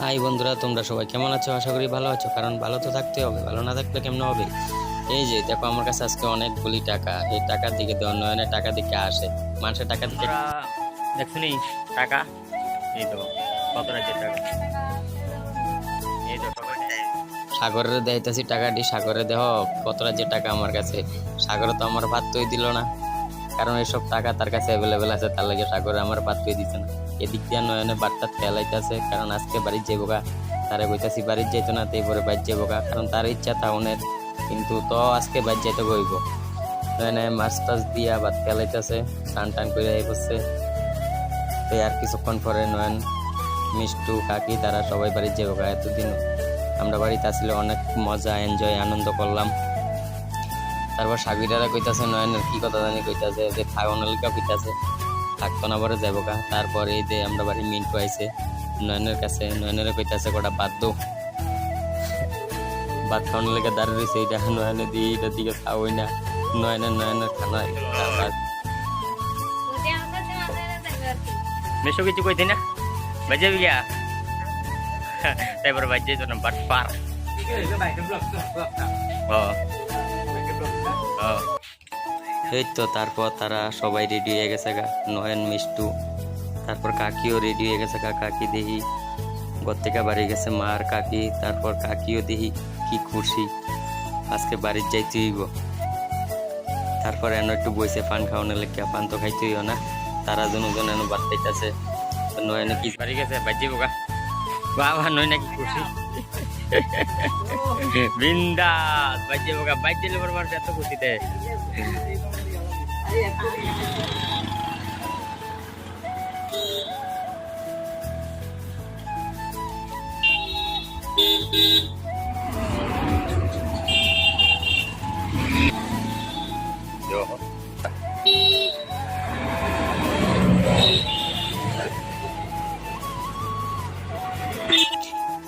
High বন্ধুরা, তোমরা সবাই কেমন আছো? আশা করি ভালো আছো, কারণ ভালো তো থাকতে হবে, ভালো না থাকলে কেমন হবে। এই যে দেখো, আমার কাছে আজকে অনেকগুলি টাকা। এই টাকার দিকে তো উন্নয়নের টাকা দিকে আসে, মানুষের টাকা দিকে দেখছো নি টাকা, এই তো কত রাজ্যের টাকা, এই তো সাগরের দেখাইতেছি টাকাটি। সাগরে দেহ কত রাজ্যের টাকা আমার কাছে। সাগরে তো আমার পাত্তই দিল না, কারণ এইসব টাকা তার কাছে অ্যাভেলেবেল আছে, তার লাগে সাগরে আমার পাত্তই দিচ্ছে না। এদিক দিয়ে নয়নে বার্তা ফেলাইতেছে, কারণ আজকে বাড়ির যাবো গা। তারে কইতাছি বাড়ির যাইতো না, তারপরে বাড়ি যাবো গা, কারণ তার ইচ্ছা টাউনের, কিন্তু তো আজকে বাড়ি যাইতে গইব। নয়নে মাছ টাছ দিয়া ভাত ফেলাইতেছে, টান টান করে বসছে। তো আর কিছুক্ষণ পরে নয়ন, মিষ্টু, কাকি তারা সবাই বাড়ির যাবো গা। এতদিন আমরা বাড়িতে আসলে অনেক মজা, এনজয়, আনন্দ করলাম। তারপর সাবিরারা কইতাছে নয়নের কি কথা জানি, কইতাছে যে খাওয়ানোর লিগা কইতাছে, থাকতো না পরে যাবো গা। তারপর এই যে আমরা বাড়ি মিন্টু আইছে নয়নের কাছে, নয়নের কইতাছে কটা বাদ দো, ভাত খাওয়ানোর লেগে দাঁড়িয়ে রয়েছে। এইটা নয়নে দিয়ে এটার দিকে খাওয়াই না, নয়নের খানা মেশো কিছু কইতে না বাজে গিয়া, তারপরে বাজে তো না বাট পার। এই তো তারপর তারা সবাই রেডি হয়ে গেছে গা, নয়ন, মিষ্টু, তারপর কাকিও রেডি হয়ে গেছে গা। কাকি দেখি ঘর থেকে বাড়ি গেছে, মা আর কাকি। তারপর কাকিও দেখি কি খুশি, আজকে বাড়ির যাইতে হইব। তারপর এনে একটু বইছে পান খাওয়ানোর লেগে, পান তো খাইতেই না। তারা দুজন এনে বাদ খাইতেছে। নয়নে কি বাড়ি গেছে বাজে বোকা, বাবা নয় নাকি খুশি বিন্দাস বাজে বোকা, বাজে লেবার মানুষ এত খুশি দেয়।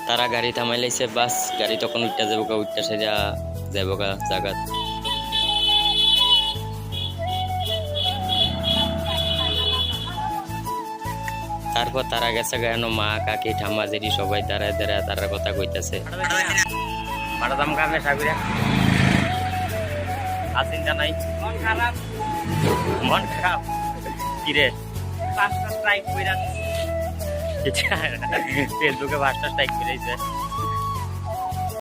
তারা গাড়ি থামাই লাইছে, বাস গাড়ি তখন উঠতে যাবো গা, উঠতে সেজা যাবো গা জাগাত। তারপর তারা গেছে গা, মা, কাকি, ঠাম্মা, জেরি সবাই দাঁড়ায় দাঁড়ায় তার কথা কইতাছে। মারাদাম কামে সাবিরা আসিনটা নাই, মন খারাপ, মন খারাপ কিরে, 5টা স্ট্রাইক কইরা ফেসবুকে 5টা স্ট্রাইক কইরাইছে।